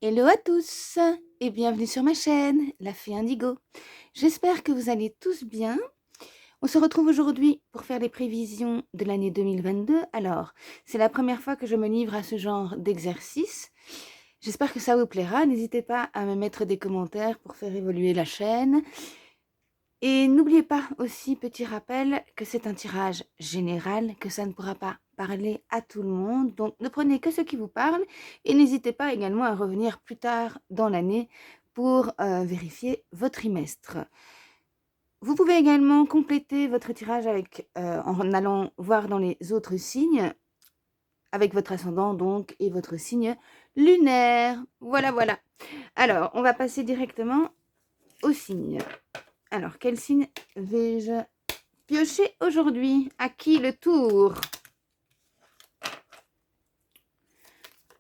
Hello à tous et bienvenue sur ma chaîne, La Fée Indigo. J'espère que vous allez tous bien. On se retrouve aujourd'hui pour faire les prévisions de l'année 2022. Alors, c'est la première fois que je me livre à ce genre d'exercice. J'espère que ça vous plaira. N'hésitez pas à me mettre des commentaires pour faire évoluer la chaîne. Et n'oubliez pas aussi, petit rappel, que c'est un tirage général, que ça ne pourra pas parler à tout le monde. Donc, ne prenez que ce qui vous parle et n'hésitez pas également à revenir plus tard dans l'année pour vérifier votre trimestre. Vous pouvez également compléter votre tirage en allant voir dans les autres signes, avec votre ascendant donc et votre signe lunaire. Voilà, voilà. Alors, on va passer directement aux signes. Alors, quel signe vais-je piocher aujourd'hui? À qui le tour?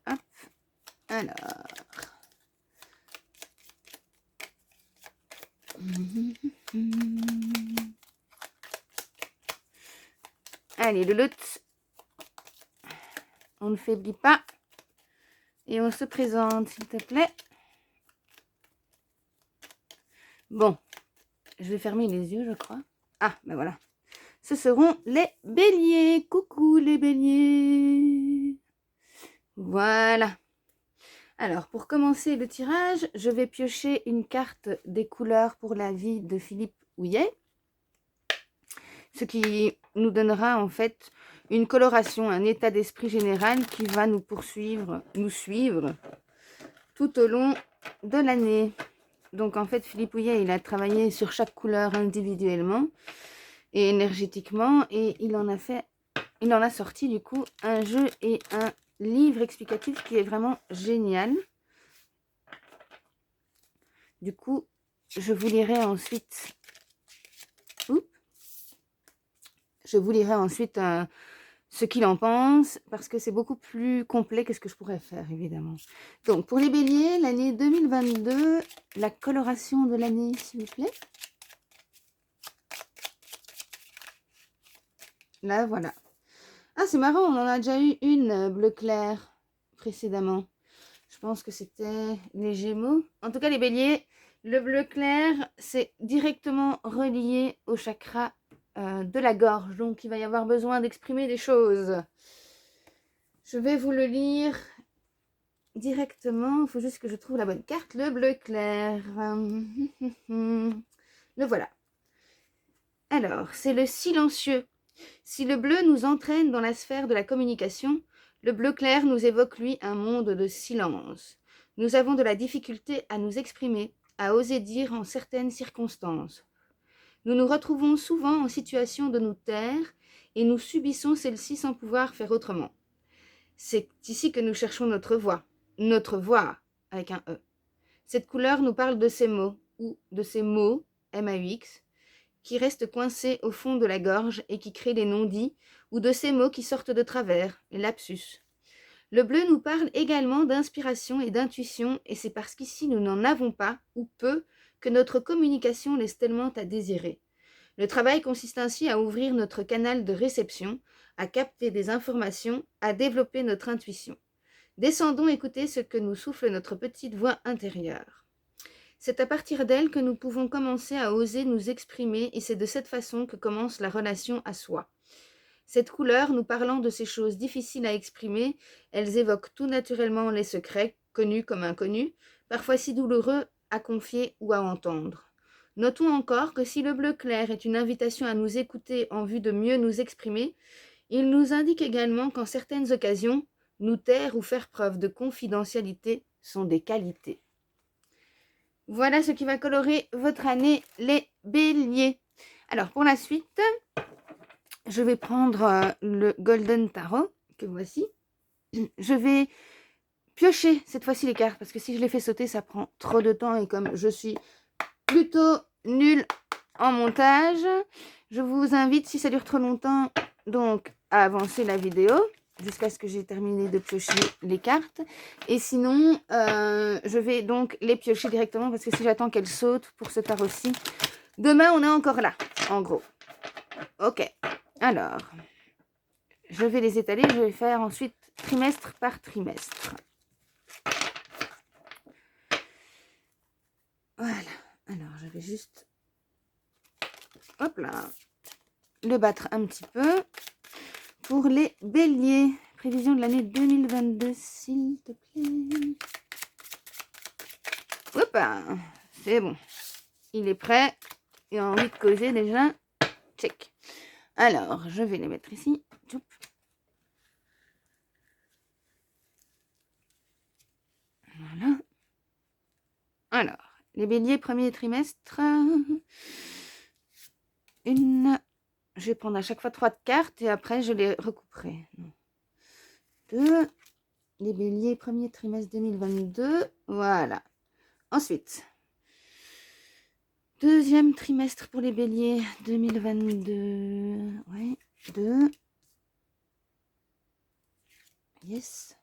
Hop, alors. Allez, le lot. On ne faiblit pas. Et on se présente, s'il te plaît. Bon, je vais fermer les yeux, je crois. Ah, ben voilà. Ce seront les béliers. Coucou les béliers. Voilà. Alors, pour commencer le tirage, je vais piocher une carte des couleurs pour la vie de Philippe Houillet. Ce qui nous donnera en fait une coloration, un état d'esprit général qui va nous suivre tout au long de l'année. Donc en fait, Philippe Houillet, il a travaillé sur chaque couleur individuellement et énergétiquement et il en a sorti du coup un jeu et un livre explicatif qui est vraiment génial. Du coup, je vous lirai ensuite ce qu'il en pense, parce que c'est beaucoup plus complet que ce que je pourrais faire, évidemment. Donc, pour les béliers, l'année 2022, la coloration de l'année, s'il vous plaît. Là, voilà. Ah, c'est marrant, on en a déjà eu une bleu clair précédemment. Je pense que c'était les Gémeaux. En tout cas, les béliers, le bleu clair, c'est directement relié au chakra de la gorge. Donc, il va y avoir besoin d'exprimer des choses. Je vais vous le lire directement. Il faut juste que je trouve la bonne carte. Le bleu clair. Le voilà. Alors, c'est le silencieux. Si le bleu nous entraîne dans la sphère de la communication, le bleu clair nous évoque, lui, un monde de silence. Nous avons de la difficulté à nous exprimer, à oser dire en certaines circonstances. Nous nous retrouvons souvent en situation de nous taire et nous subissons celle-ci sans pouvoir faire autrement. C'est ici que nous cherchons notre voix avec un E. Cette couleur nous parle de ces mots, ou de ces mots, M-A-U-X, qui restent coincés au fond de la gorge et qui créent des non-dits, ou de ces mots qui sortent de travers, les lapsus. Le bleu nous parle également d'inspiration et d'intuition, et c'est parce qu'ici nous n'en avons pas, ou peu, que notre communication laisse tellement à désirer. Le travail consiste ainsi à ouvrir notre canal de réception, à capter des informations, à développer notre intuition. Descendons écouter ce que nous souffle notre petite voix intérieure. C'est à partir d'elle que nous pouvons commencer à oser nous exprimer et c'est de cette façon que commence la relation à soi. Cette couleur, nous parlant de ces choses difficiles à exprimer, elles évoquent tout naturellement les secrets, connus comme inconnus, parfois si douloureux à confier ou à entendre. Notons encore que si le bleu clair est une invitation à nous écouter en vue de mieux nous exprimer, il nous indique également qu'en certaines occasions, nous taire ou faire preuve de confidentialité sont des qualités. Voilà ce qui va colorer votre année, les béliers. Alors, pour la suite, je vais prendre le Golden Tarot, que voici. Je vais piocher cette fois-ci les cartes, parce que si je les fais sauter, ça prend trop de temps. Et comme je suis plutôt nulle en montage, je vous invite, si ça dure trop longtemps, donc à avancer la vidéo jusqu'à ce que j'ai terminé de piocher les cartes. Et sinon, je vais donc les piocher directement parce que si j'attends qu'elles sautent pour ce tarot-ci, demain on est encore là, en gros. Ok, alors, je vais les étaler, je vais faire ensuite trimestre par trimestre. vais juste, hop là, le battre un petit peu. Pour les béliers, prévision de l'année 2022, s'il te plaît. Hop, c'est bon. Il est prêt. Il a envie de causer déjà. Check. Alors, je vais les mettre ici. Tchoup. Voilà. Alors, les béliers, premier trimestre. Je vais prendre à chaque fois 3 cartes et après je les recouperai. 2. Les béliers, premier trimestre 2022. Voilà. Ensuite, deuxième trimestre pour les béliers 2022. Ouais, 2. Yes.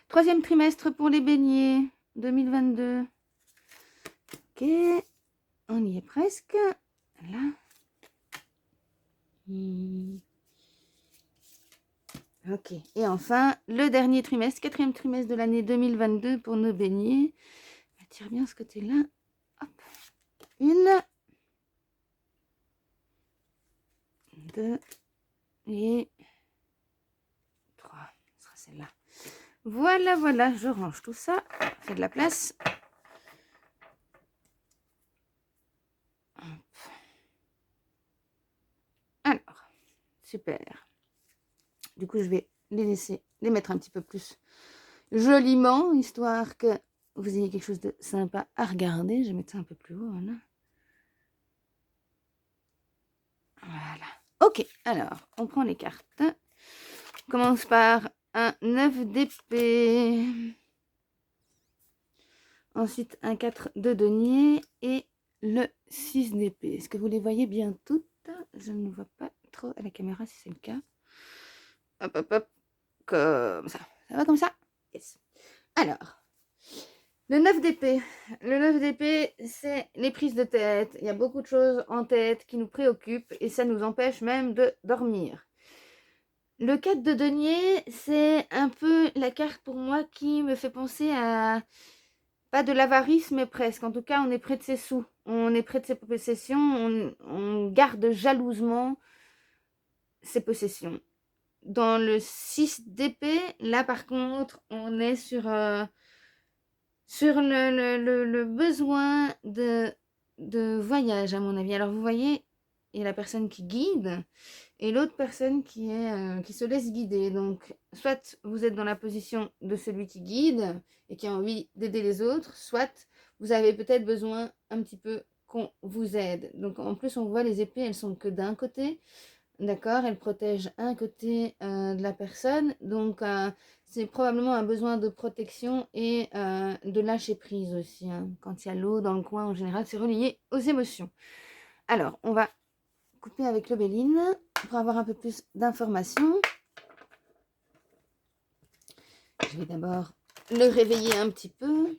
Troisième trimestre pour les béliers 2022. Ok, on y est presque. Là. Ok, et enfin, le dernier trimestre, quatrième trimestre de l'année 2022 pour nos béliers. Tire bien ce côté-là. Hop. 1, 2 et 3. Ce sera celle-là. Voilà, voilà, je range tout ça. Fait de la place. Hop. Alors, super. Du coup, je vais les mettre un petit peu plus joliment, histoire que vous ayez quelque chose de sympa à regarder. Je vais mettre ça un peu plus haut, voilà. Voilà. Ok, alors, on prend les cartes. On commence par un 9 d'épée. Ensuite, un 4 de denier et le 6 d'épée. Est-ce que vous les voyez bien toutes? Je ne vois pas trop à la caméra si c'est le cas. Hop, hop, hop. Comme ça. Ça va comme ça? Yes. Alors, le 9 d'épée. Le 9 d'épée, c'est les prises de tête. Il y a beaucoup de choses en tête qui nous préoccupent et ça nous empêche même de dormir. Le 4 de denier, c'est un peu la carte pour moi qui me fait penser à... Pas de l'avarice, mais presque. En tout cas, on est près de ses sous. On est près de ses possessions. On garde jalousement ses possessions. Dans le 6 d'épée, là, par contre, on est sur le besoin de voyage, à mon avis. Alors, vous voyez, il y a la personne qui guide et l'autre personne qui se laisse guider. Donc, soit vous êtes dans la position de celui qui guide et qui a envie d'aider les autres, soit vous avez peut-être besoin un petit peu qu'on vous aide. Donc, en plus, on voit les épées, elles sont que d'un côté. D'accord, elles protègent un côté de la personne. Donc, c'est probablement un besoin de protection et de lâcher prise aussi. Hein. Quand il y a l'eau dans le coin, en général, c'est relié aux émotions. Alors, on va couper avec le Béline pour avoir un peu plus d'informations. Je vais d'abord le réveiller un petit peu.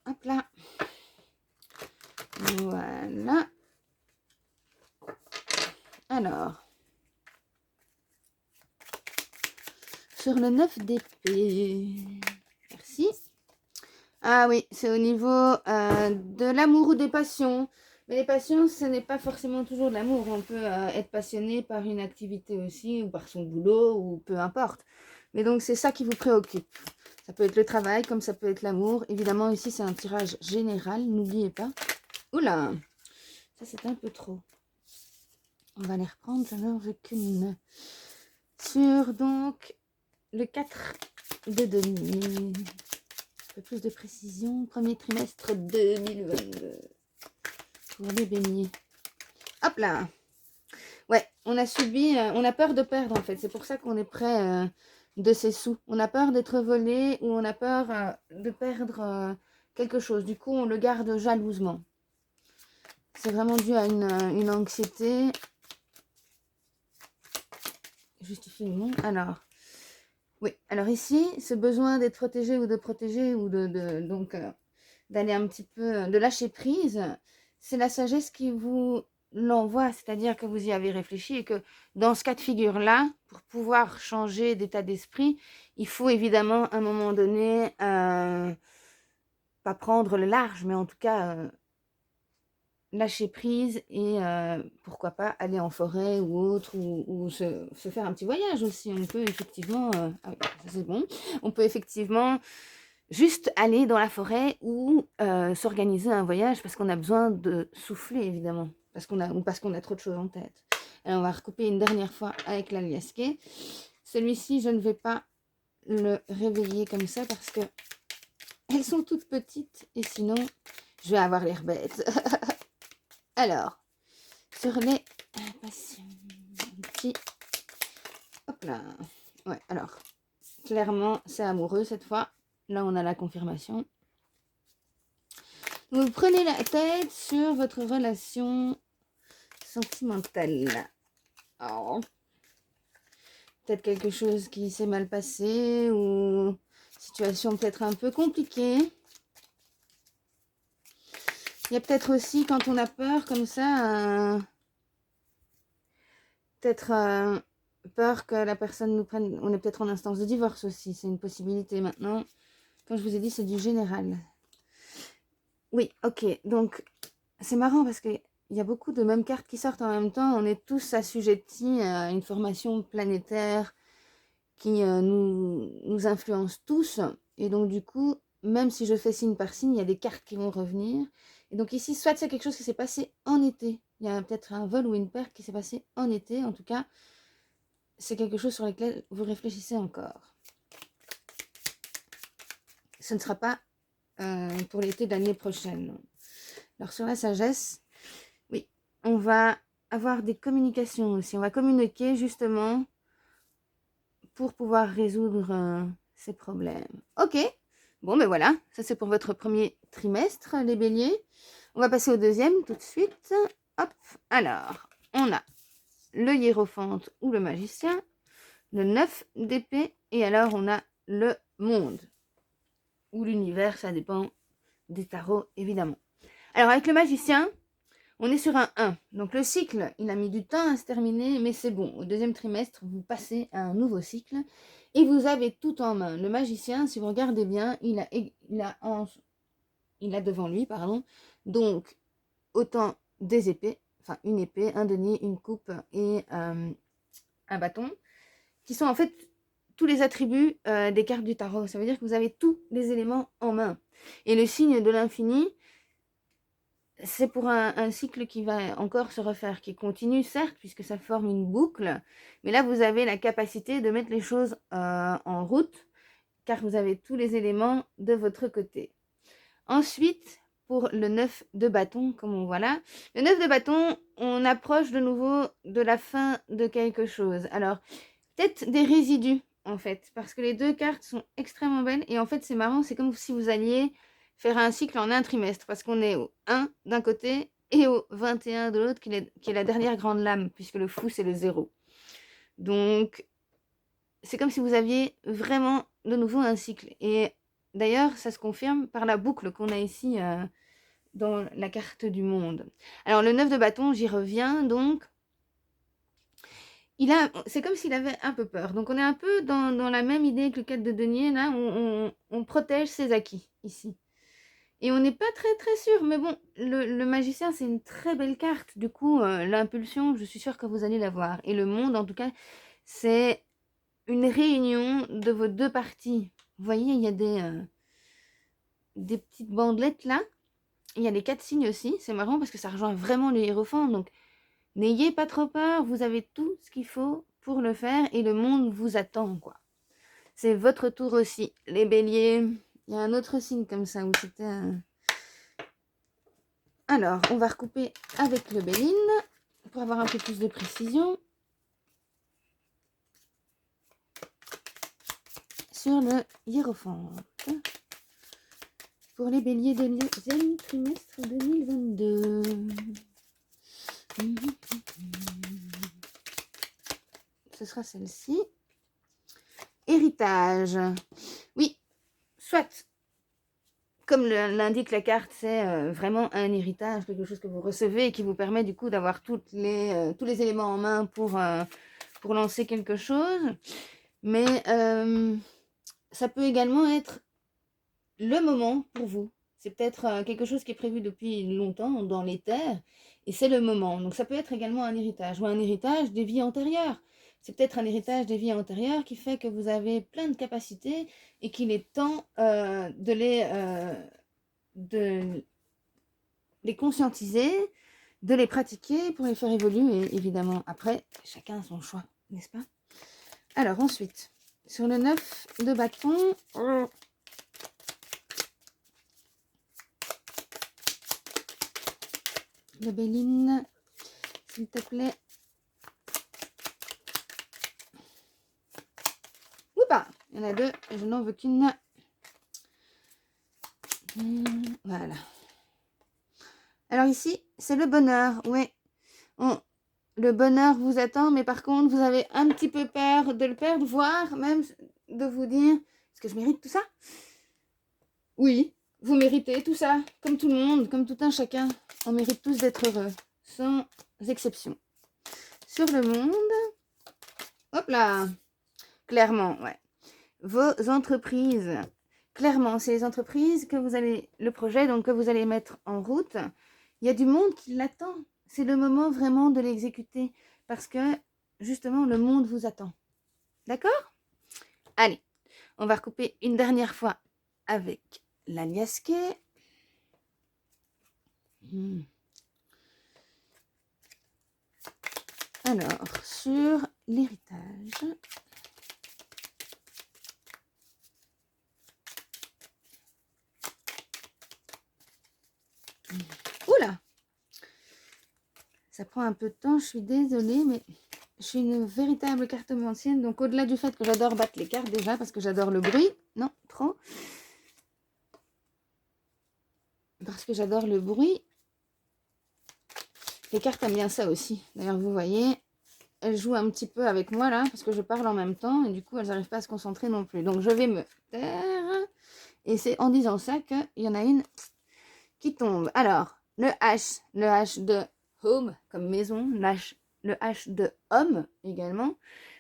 Hop là. Voilà. Alors, sur le 9 d'épée. Merci. Ah oui, c'est au niveau de l'amour ou des passions. Mais les passions, ce n'est pas forcément toujours de l'amour. On peut être passionné par une activité aussi, ou par son boulot, ou peu importe. Mais donc, c'est ça qui vous préoccupe. Ça peut être le travail, comme ça peut être l'amour. Évidemment, ici, c'est un tirage général, n'oubliez pas. Oula, ça, c'est un peu trop. On va les reprendre, j'en ai qu'une. Sur, donc, le 4 de denier. Un peu plus de précision. Premier trimestre 2022. Pour les béliers. Hop là. Ouais, on a subi, on a peur de perdre en fait. C'est pour ça qu'on est près de ses sous. On a peur d'être volé ou on a peur de perdre quelque chose. Du coup, on le garde jalousement. C'est vraiment dû à une anxiété. Justifie le nom. Alors, oui. Alors ici, ce besoin d'être protégé ou de protéger ou donc d'aller un petit peu, de lâcher prise, c'est la sagesse qui vous l'envoie, c'est-à-dire que vous y avez réfléchi et que dans ce cas de figure-là, pour pouvoir changer d'état d'esprit, il faut évidemment à un moment donné, pas prendre le large, mais en tout cas lâcher prise et pourquoi pas aller en forêt ou autre, ou se faire un petit voyage aussi. On peut effectivement, ah oui, ça c'est bon, on peut effectivement juste aller dans la forêt ou s'organiser un voyage parce qu'on a besoin de souffler évidemment, ou parce qu'on a trop de choses en tête. Alors on va recouper une dernière fois avec l'aliasqué. Celui-ci, je ne vais pas le réveiller comme ça parce que elles sont toutes petites et sinon je vais avoir l'air bête. Alors, sur les passions, petit, hop là. Ouais, alors, clairement, c'est amoureux cette fois. Là, on a la confirmation. Vous prenez la tête sur votre relation sentimentale. Oh. Peut-être quelque chose qui s'est mal passé ou situation peut-être un peu compliquée. Il y a peut-être aussi, quand on a peur comme ça, peut-être peur que la personne nous prenne. On est peut-être en instance de divorce aussi, c'est une possibilité maintenant. Comme je vous ai dit, c'est du général. Oui, ok, donc c'est marrant parce qu'il y a beaucoup de mêmes cartes qui sortent en même temps. On est tous assujettis à une formation planétaire qui nous influence tous. Et donc du coup, même si je fais signe par signe, il y a des cartes qui vont revenir. Et donc ici, soit c'est quelque chose qui s'est passé en été. Il y a peut-être un vol ou une perte qui s'est passé en été. En tout cas, c'est quelque chose sur lequel vous réfléchissez encore. Ce ne sera pas pour l'été de l'année prochaine. Alors sur la sagesse, oui, on va avoir des communications aussi. On va communiquer justement pour pouvoir résoudre ces problèmes. Ok, bon ben voilà, ça c'est pour votre premier trimestre, les béliers. On va passer au deuxième tout de suite. Hop, alors, on a le hiérophante ou le magicien, le 9 d'épée, et alors on a le monde. Ou l'univers, ça dépend des tarots, évidemment. Alors avec le magicien, on est sur un 1. Donc le cycle, il a mis du temps à se terminer, mais c'est bon. Au deuxième trimestre, vous passez à un nouveau cycle et vous avez tout en main. Le magicien, si vous regardez bien, il a devant lui, pardon, donc autant des épées, enfin une épée, un denier, une coupe et un bâton, qui sont en fait tous les attributs des cartes du tarot. Ça veut dire que vous avez tous les éléments en main. Et le signe de l'infini, c'est pour un cycle qui va encore se refaire, qui continue certes, puisque ça forme une boucle, mais là vous avez la capacité de mettre les choses en route, car vous avez tous les éléments de votre côté. Ensuite, pour le 9 de bâton, comme on voit là, le 9 de bâton, on approche de nouveau de la fin de quelque chose. Alors, peut-être des résidus, en fait, parce que les deux cartes sont extrêmement belles, et en fait c'est marrant, c'est comme si vous alliez faire un cycle en un trimestre, parce qu'on est au 1 d'un côté et au 21 de l'autre, qui est la dernière grande lame, puisque le fou, c'est le 0. Donc, c'est comme si vous aviez vraiment de nouveau un cycle. Et d'ailleurs, ça se confirme par la boucle qu'on a ici dans la carte du monde. Alors, le 9 de bâton, j'y reviens, donc, c'est comme s'il avait un peu peur. Donc, on est un peu dans la même idée que le 4 de denier, là, on protège ses acquis, ici. Et on n'est pas très très sûr, mais bon, le magicien, c'est une très belle carte. Du coup, l'impulsion, je suis sûre que vous allez la voir. Et le monde, en tout cas, c'est une réunion de vos deux parties. Vous voyez, il y a des petites bandelettes là. Il y a les 4 signes aussi. C'est marrant parce que ça rejoint vraiment le hiérophant. Donc, n'ayez pas trop peur. Vous avez tout ce qu'il faut pour le faire. Et le monde vous attend, quoi. C'est votre tour aussi. Les béliers. Il y a un autre signe comme ça où c'était... Alors, on va recouper avec le Béline pour avoir un peu plus de précision sur le hiérophante. Pour les béliers de deuxième trimestre 2022. Ce sera celle-ci. Héritage. Oui, soit comme l'indique la carte, c'est vraiment un héritage, quelque chose que vous recevez et qui vous permet du coup d'avoir tous les éléments en main pour lancer quelque chose. Mais ça peut également être le moment pour vous. C'est peut-être quelque chose qui est prévu depuis longtemps dans les terres et c'est le moment. Donc ça peut être également un héritage ou un héritage des vies antérieures. C'est peut-être un héritage des vies antérieures qui fait que vous avez plein de capacités et qu'il est temps de les conscientiser, de les pratiquer pour les faire évoluer. Et évidemment, après, chacun a son choix, n'est-ce pas? Alors ensuite, sur le 9 de bâton, de Béline, s'il te plaît. Oupa, il y en a deux et je n'en veux qu'une. Voilà. Alors ici, c'est le bonheur. Oui, le bonheur vous attend, mais par contre, vous avez un petit peu peur de le perdre, voire même de vous dire, est-ce que je mérite tout ça? Oui, vous méritez tout ça, comme tout le monde, comme tout un chacun. On mérite tous d'être heureux, sans exception. Sur le monde, hop là, clairement, ouais. Vos entreprises, clairement, c'est les entreprises que vous allez, le projet donc que vous allez mettre en route. Il y a du monde qui l'attend. C'est le moment vraiment de l'exécuter parce que justement le monde vous attend. D'accord? Allez, on va recouper une dernière fois avec l'aliasqué. Alors, sur l'héritage. Oula! Ça prend un peu de temps, je suis désolée, mais je suis une véritable cartomancienne. Donc, au-delà du fait que j'adore battre les cartes déjà, parce que j'adore le bruit. Non, trop. Parce que j'adore le bruit. Les cartes aiment bien ça aussi. D'ailleurs, vous voyez, elles jouent un petit peu avec moi là, parce que je parle en même temps. Et du coup, elles n'arrivent pas à se concentrer non plus. Donc, je vais me taire. Et c'est en disant ça qu'il y en a une qui tombe. Alors, le H de home, comme maison, le H de homme également.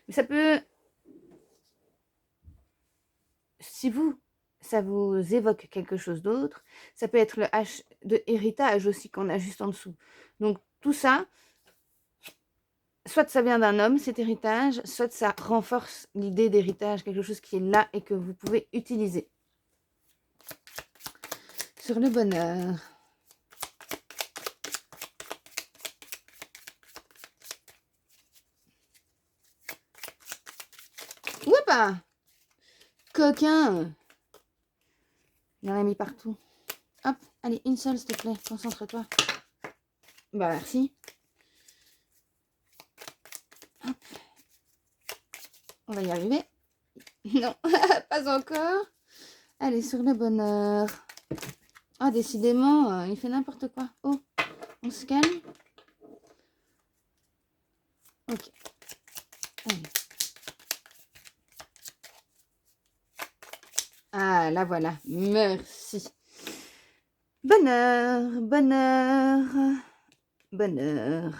Mais ça peut, si ça vous évoque quelque chose d'autre, ça peut être le H de héritage aussi qu'on a juste en dessous. Donc tout ça, soit ça vient d'un homme, cet héritage, soit ça renforce l'idée d'héritage, quelque chose qui est là et que vous pouvez utiliser. Sur le bonheur. Oupa! Coquin! Il y en a mis partout. Hop, allez, une seule s'il te plaît, concentre-toi. Bah merci. Hop. On va y arriver. Non, pas encore. Allez, sur le bonheur. Ah, décidément, il fait n'importe quoi. Oh, on se calme. Ok. Allez. Ah, là voilà. Merci. Bonheur, bonheur, bonheur.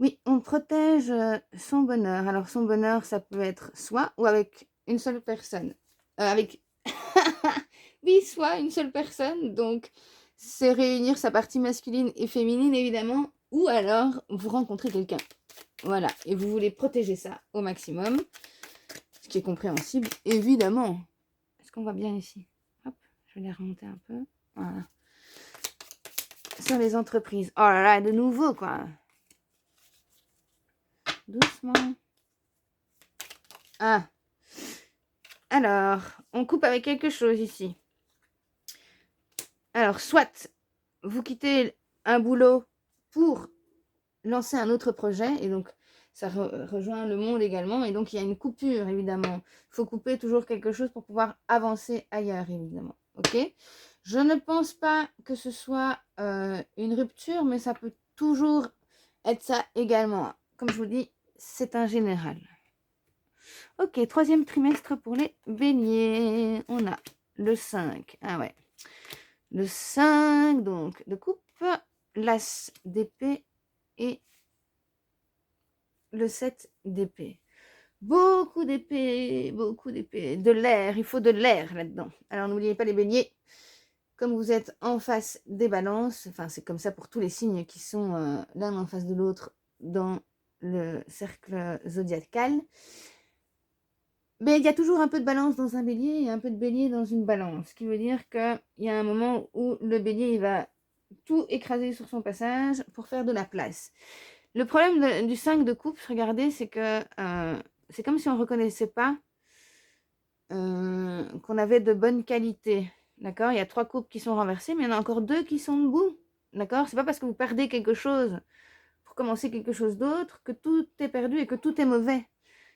Oui, on protège son bonheur. Alors, son bonheur, ça peut être soi ou avec une seule personne. Avec... oui, soit une seule personne. Donc, c'est réunir sa partie masculine et féminine, évidemment. Ou alors, vous rencontrez quelqu'un. Voilà. Et vous voulez protéger ça au maximum. Ce qui est compréhensible, évidemment. Est-ce qu'on voit bien ici? Hop, je vais les remonter un peu. Voilà. Sur les entreprises. Oh là là, de nouveau, quoi. Doucement. Ah. Alors, on coupe avec quelque chose ici. Alors, soit vous quittez un boulot pour lancer un autre projet, et donc ça rejoint le monde également, et donc il y a une coupure, évidemment. Il faut couper toujours quelque chose pour pouvoir avancer ailleurs, évidemment. Ok? Je ne pense pas que ce soit une rupture, mais ça peut toujours être ça également. Comme je vous dis, c'est un général. Ok, troisième trimestre pour les béliers. On a le 5. Ah ouais. Le 5, donc, de coupe, l'as d'épée et le 7 d'épée. Beaucoup d'épée, de l'air, il faut de l'air là-dedans. Alors n'oubliez pas les béliers, comme vous êtes en face des balances, enfin c'est comme ça pour tous les signes qui sont l'un en face de l'autre dans le cercle zodiacal, mais il y a toujours un peu de balance dans un bélier et un peu de bélier dans une balance, ce qui veut dire qu'il y a un moment où le bélier il va tout écraser sur son passage pour faire de la place. Le problème du 5 de coupe, regardez, c'est que c'est comme si on ne reconnaissait pas qu'on avait de bonnes qualités. D'accord? Il y a 3 coupes qui sont renversées, mais il y en a encore 2 qui sont debout. D'accord? C'est pas parce que vous perdez quelque chose pour commencer quelque chose d'autre que tout est perdu et que tout est mauvais.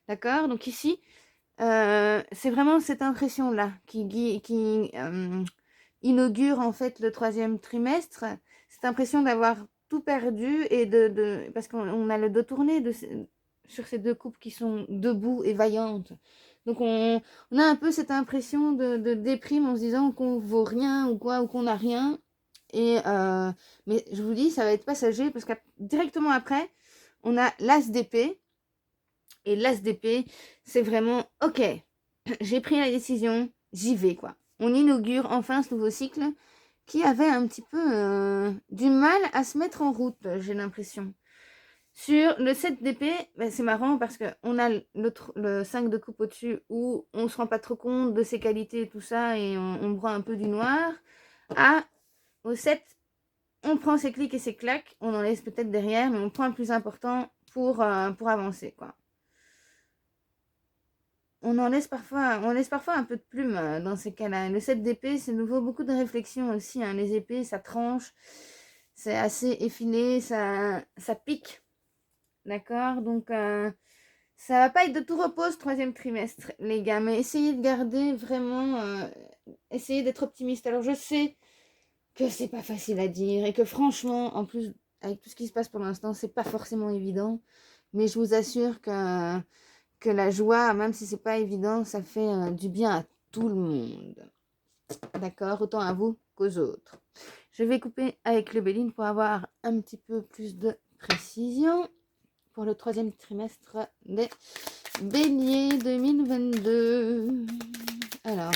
D'accord? Donc ici, c'est vraiment cette impression-là qui inaugure en fait le 3e trimestre. Cette impression d'avoir tout perdu et parce qu'on a le dos tourné sur ces 2 coupes qui sont debout et vaillantes. Donc on a un peu cette impression de déprime en se disant qu'on vaut rien ou quoi, ou qu'on n'a rien. Mais je vous dis, ça va être passager parce que directement après, on a l'as d'épée. Et l'as d'épée, c'est vraiment, ok, j'ai pris la décision, j'y vais quoi. On inaugure enfin ce nouveau cycle qui avait un petit peu du mal à se mettre en route, j'ai l'impression. Sur le 7 d'épée, ben c'est marrant parce qu'on a le 5 de coupe au-dessus où on ne se rend pas trop compte de ses qualités et tout ça et on broie un peu du noir. Au 7, on prend ses clics et ses claques, on en laisse peut-être derrière, mais on prend le plus important pour avancer, quoi. On laisse parfois un peu de plume dans ces cas-là. Le 7 d'épée, c'est nouveau beaucoup de réflexion aussi. Hein. Les épées, ça tranche, c'est assez effilé, ça pique. D'accord? Donc, ça va pas être de tout repos ce 3e trimestre, les gars. Mais essayez de garder vraiment... essayez d'être optimiste. Alors, je sais que c'est pas facile à dire et que franchement, en plus, avec tout ce qui se passe pour l'instant, c'est pas forcément évident. Mais je vous assure que la joie, même si c'est pas évident, ça fait du bien à tout le monde. D'accord? Autant à vous qu'aux autres. Je vais couper avec le Béline pour avoir un petit peu plus de précision pour le 3e trimestre des Béliers 2022. Alors,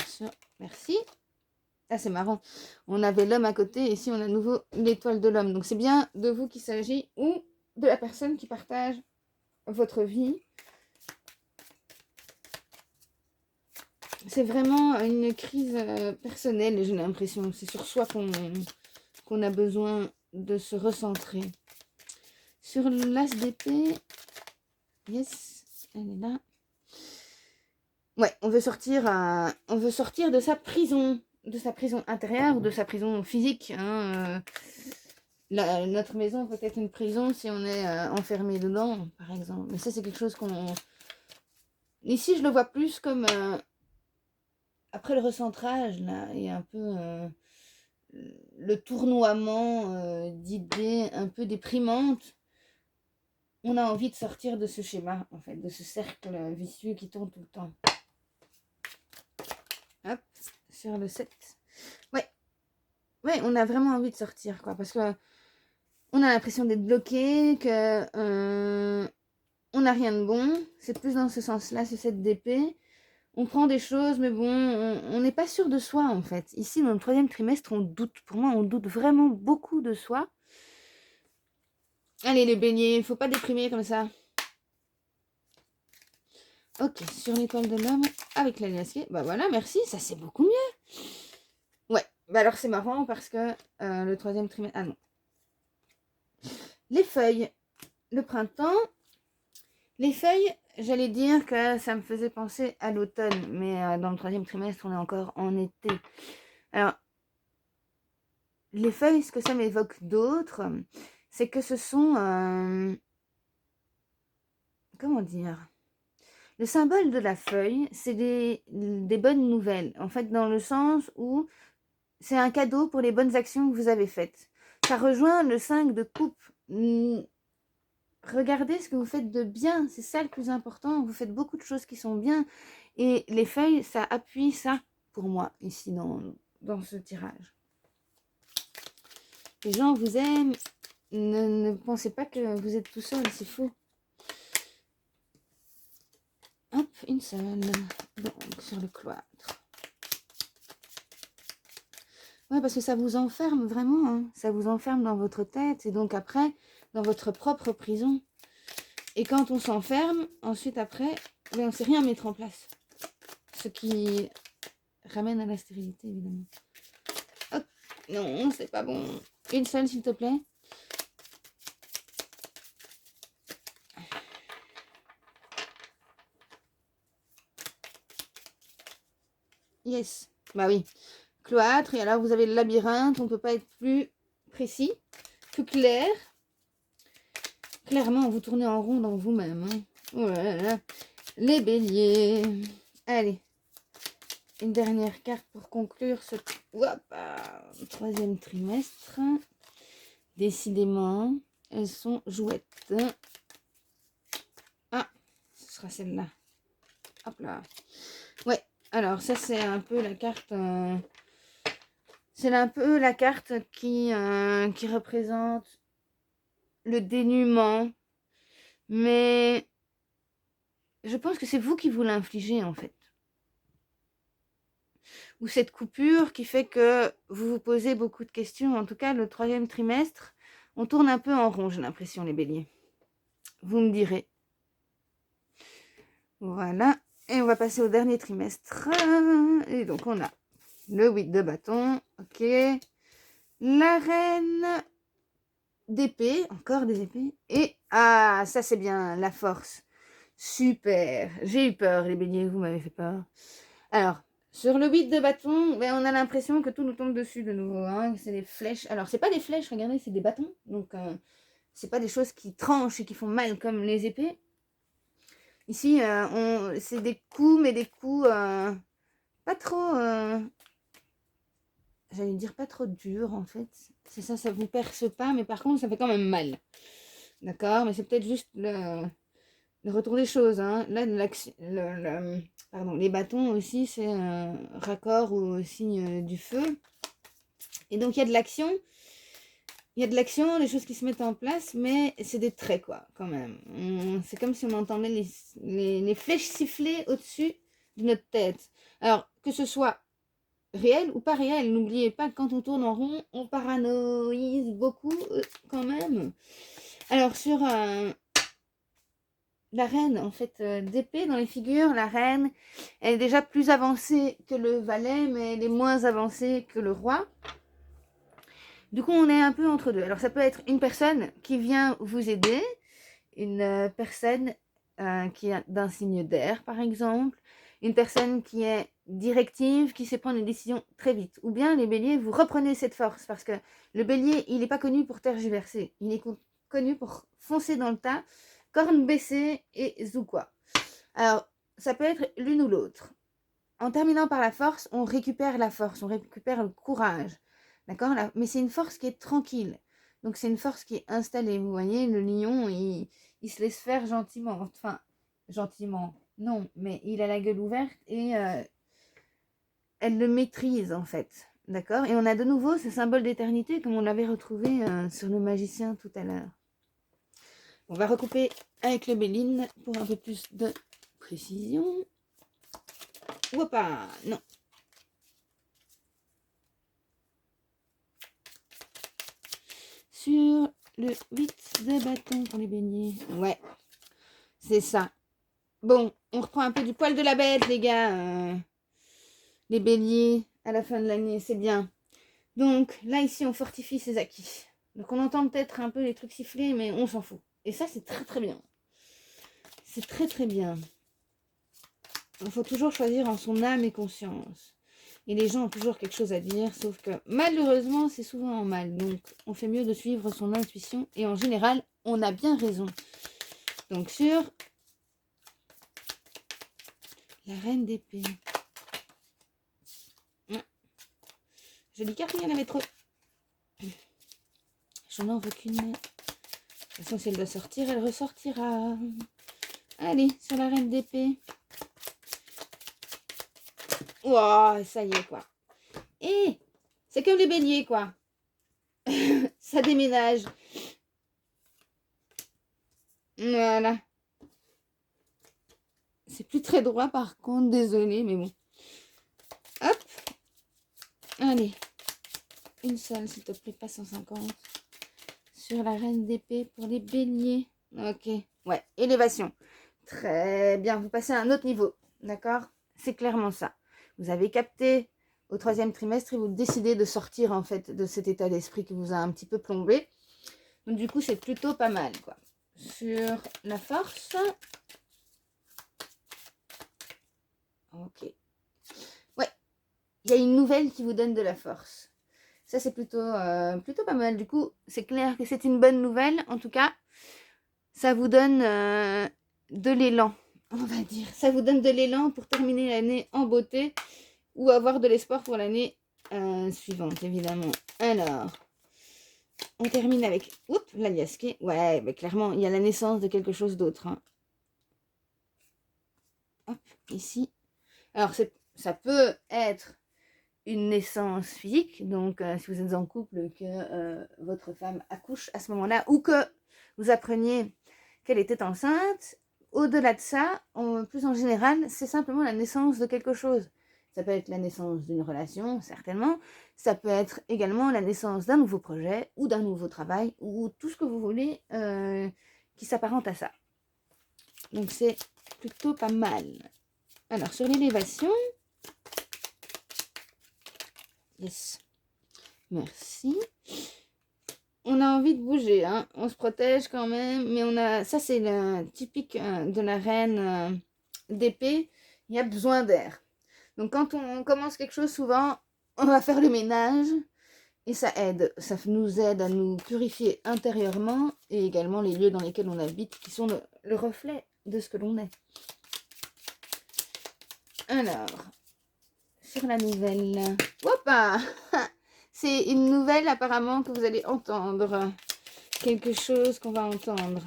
merci. Ah, c'est marrant. On avait l'homme à côté et ici on a à nouveau l'étoile de l'homme. Donc c'est bien de vous qu'il s'agit ou de la personne qui partage votre vie. C'est vraiment une crise personnelle, j'ai l'impression. C'est sur soi qu'on a besoin de se recentrer. Sur l'as d'épée, yes, elle est là. Ouais, on veut sortir de sa prison intérieure ou de sa prison physique. Hein, notre maison peut être une prison si on est enfermé dedans, par exemple. Mais ça, c'est quelque chose qu'on... Ici, je le vois plus comme... après le recentrage, là, et un peu le tournoiement d'idées un peu déprimantes, on a envie de sortir de ce schéma, en fait, de ce cercle vicieux qui tourne tout le temps. Hop, sur le 7. Ouais, on a vraiment envie de sortir, quoi, parce que on a l'impression d'être bloqué, que on n'a rien de bon. C'est plus dans ce sens-là, ce 7 d'épée. On prend des choses, mais bon, on n'est pas sûr de soi, en fait. Ici, dans le 3e trimestre, on doute. Pour moi, on doute vraiment beaucoup de soi. Allez, les béliers, il ne faut pas déprimer comme ça. Ok, sur l'étoile de l'homme, avec la l'acier. Bah voilà, merci, ça c'est beaucoup mieux. Ouais, bah alors c'est marrant parce que le 3e trimestre... Ah non. Les feuilles, le printemps. Les feuilles, j'allais dire que ça me faisait penser à l'automne, mais dans le 3e trimestre, on est encore en été. Alors, les feuilles, ce que ça m'évoque d'autre, c'est que ce sont... comment dire? Le symbole de la feuille, c'est des bonnes nouvelles. En fait, dans le sens où c'est un cadeau pour les bonnes actions que vous avez faites. Ça rejoint le 5 de coupe. Regardez ce que vous faites de bien. C'est ça le plus important. Vous faites beaucoup de choses qui sont bien. Et les feuilles, ça appuie ça pour moi, ici, dans ce tirage. Les gens vous aiment. Ne pensez pas que vous êtes tout seul, c'est faux. Hop, une seule. Donc, sur le cloître. Ouais, parce que ça vous enferme vraiment. Hein. Ça vous enferme dans votre tête. Et donc après, dans votre propre prison. Et quand on s'enferme, ensuite après, on ne sait rien mettre en place. Ce qui ramène à la stérilité, évidemment. Oh, non, c'est pas bon. Une seule, s'il te plaît. Yes. Bah oui. Cloître. Et alors, vous avez le labyrinthe. On ne peut pas être plus précis, plus clair. Clairement, vous tournez en rond dans vous-même. Hein. Oh là là. Les béliers. Allez. Une dernière carte pour conclure ce troisième trimestre. Décidément, elles sont jouettes. Ah, ce sera celle-là. Hop là. Ouais, alors ça c'est un peu la carte... c'est un peu la carte qui représente le dénuement. Mais je pense que c'est vous qui vous l'infligez en fait. Ou cette coupure qui fait que vous vous posez beaucoup de questions. En tout cas, le troisième trimestre, on tourne un peu en rond, j'ai l'impression, les béliers. Vous me direz. Voilà. Et on va passer au dernier trimestre. Et donc, on a le 8 de bâton. Ok. La reine d'épée. Encore des épées. Et, ah, ça c'est bien, la force. Super. J'ai eu peur, les béliers, vous m'avez fait peur. Alors, sur le 8 de bâton, ben, on a l'impression que tout nous tombe dessus de nouveau. Hein. C'est des flèches. Alors, c'est pas des flèches, regardez, c'est des bâtons. Donc, c'est pas des choses qui tranchent et qui font mal comme les épées. Ici, c'est des coups, mais des coups pas trop... j'allais dire pas trop durs, en fait. C'est ça, ça vous perce pas, mais par contre, ça fait quand même mal. D'accord? Mais c'est peut-être juste le retour des choses. Hein. Là, pardon, les bâtons aussi, c'est raccord au signe du feu. Et donc, il y a de l'action. Il y a de l'action, des choses qui se mettent en place, mais c'est des traits, quoi, quand même. C'est comme si on entendait les flèches siffler au-dessus de notre tête. Alors, que ce soit réel ou pas réel, n'oubliez pas que quand on tourne en rond, on paranoïse beaucoup, quand même. Alors, sur la reine, en fait, d'épée dans les figures, la reine, elle est déjà plus avancée que le valet, mais elle est moins avancée que le roi. Du coup, on est un peu entre deux. Alors, ça peut être une personne qui vient vous aider, une personne qui est d'un signe d'air, par exemple, une personne qui est directive, qui sait prendre une décision très vite. Ou bien, les béliers, vous reprenez cette force, parce que le bélier, il n'est pas connu pour tergiverser. Il est connu pour foncer dans le tas, cornes baissées et zoukoua. Alors, ça peut être l'une ou l'autre. En terminant par la force, on récupère la force, on récupère le courage. D'accord? Mais c'est une force qui est tranquille. Donc, c'est une force qui est installée. Vous voyez, le lion, il se laisse faire gentiment. Enfin, gentiment, non. Mais il a la gueule ouverte et elle le maîtrise, en fait. D'accord? Et on a de nouveau ce symbole d'éternité comme on l'avait retrouvé sur le magicien tout à l'heure. On va recouper avec le Béline pour un peu plus de précision. Ouapa, non. Sur le 8 de bâton pour les béliers. Ouais, c'est ça. Bon, on reprend un peu du poil de la bête, les gars. Les béliers, à la fin de l'année, c'est bien. Donc, là, ici, on fortifie ses acquis. Donc, on entend peut-être un peu les trucs siffler, mais on s'en fout. Et ça, c'est très, très bien. C'est très, très bien. Il faut toujours choisir en son âme et conscience. Et les gens ont toujours quelque chose à dire, sauf que malheureusement, c'est souvent en mal. Donc, on fait mieux de suivre son intuition. Et en général, on a bien raison. Donc, sur la reine d'épée. Jolie carte, il y en avait trop. Je n'en veux qu'une. De toute façon, si elle doit sortir, elle ressortira. Allez, sur la reine d'épée. Ouah, ça y est, quoi. Et c'est comme les béliers, quoi. Ça déménage. Voilà. C'est plus très droit, par contre. Désolée, mais bon. Hop. Allez. Une seule, s'il te plaît, pas 150. Sur la reine d'épée pour les béliers. Ok. Ouais, élévation. Très bien. Vous passez à un autre niveau. D'accord? C'est clairement ça. Vous avez capté au 3e trimestre et vous décidez de sortir, en fait, de cet état d'esprit qui vous a un petit peu plombé. Donc, du coup, c'est plutôt pas mal, quoi. Sur la force. Ok. Ouais. Il y a une nouvelle qui vous donne de la force. Ça, c'est plutôt pas mal. Du coup, c'est clair que c'est une bonne nouvelle. En tout cas, ça vous donne de l'élan, on va dire. Ça vous donne de l'élan pour terminer l'année en beauté ou avoir de l'espoir pour l'année suivante, évidemment. Alors, on termine avec l'aliasqué. Ouais, bah, clairement, il y a la naissance de quelque chose d'autre. Hein. Hop, ici. Alors, ça peut être une naissance physique, donc si vous êtes en couple, que votre femme accouche à ce moment-là, ou que vous appreniez qu'elle était enceinte. Au-delà de ça, plus en général, c'est simplement la naissance de quelque chose. Ça peut être la naissance d'une relation, certainement. Ça peut être également la naissance d'un nouveau projet ou d'un nouveau travail ou tout ce que vous voulez qui s'apparente à ça. Donc c'est plutôt pas mal. Alors sur l'élévation, yes, merci. On a envie de bouger, hein. On se protège quand même, mais on a. Ça, c'est le typique de la reine d'épée. Il y a besoin d'air. Donc, quand on commence quelque chose, souvent, on va faire le ménage et ça aide. Ça nous aide à nous purifier intérieurement et également les lieux dans lesquels on habite qui sont le reflet de ce que l'on est. Alors, sur la nouvelle. Hoppa! C'est une nouvelle apparemment que vous allez entendre. Quelque chose qu'on va entendre.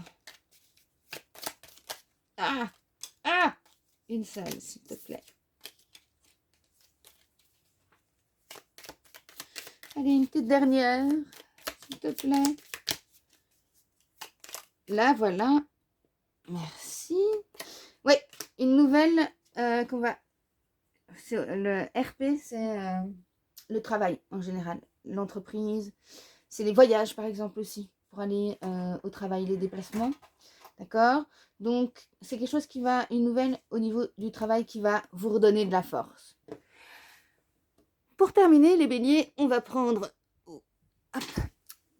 Ah! Ah! Une seule, s'il te plaît. Allez, une petite dernière, s'il te plaît. Là, voilà. Merci. Oui, une nouvelle qu'on va... Le RP, c'est le travail en général. L'entreprise. C'est les voyages, par exemple, aussi. Pour aller au travail, les déplacements. D'accord? Donc, c'est quelque chose qui va... Une nouvelle au niveau du travail qui va vous redonner de la force. Pour terminer, les béliers, on va prendre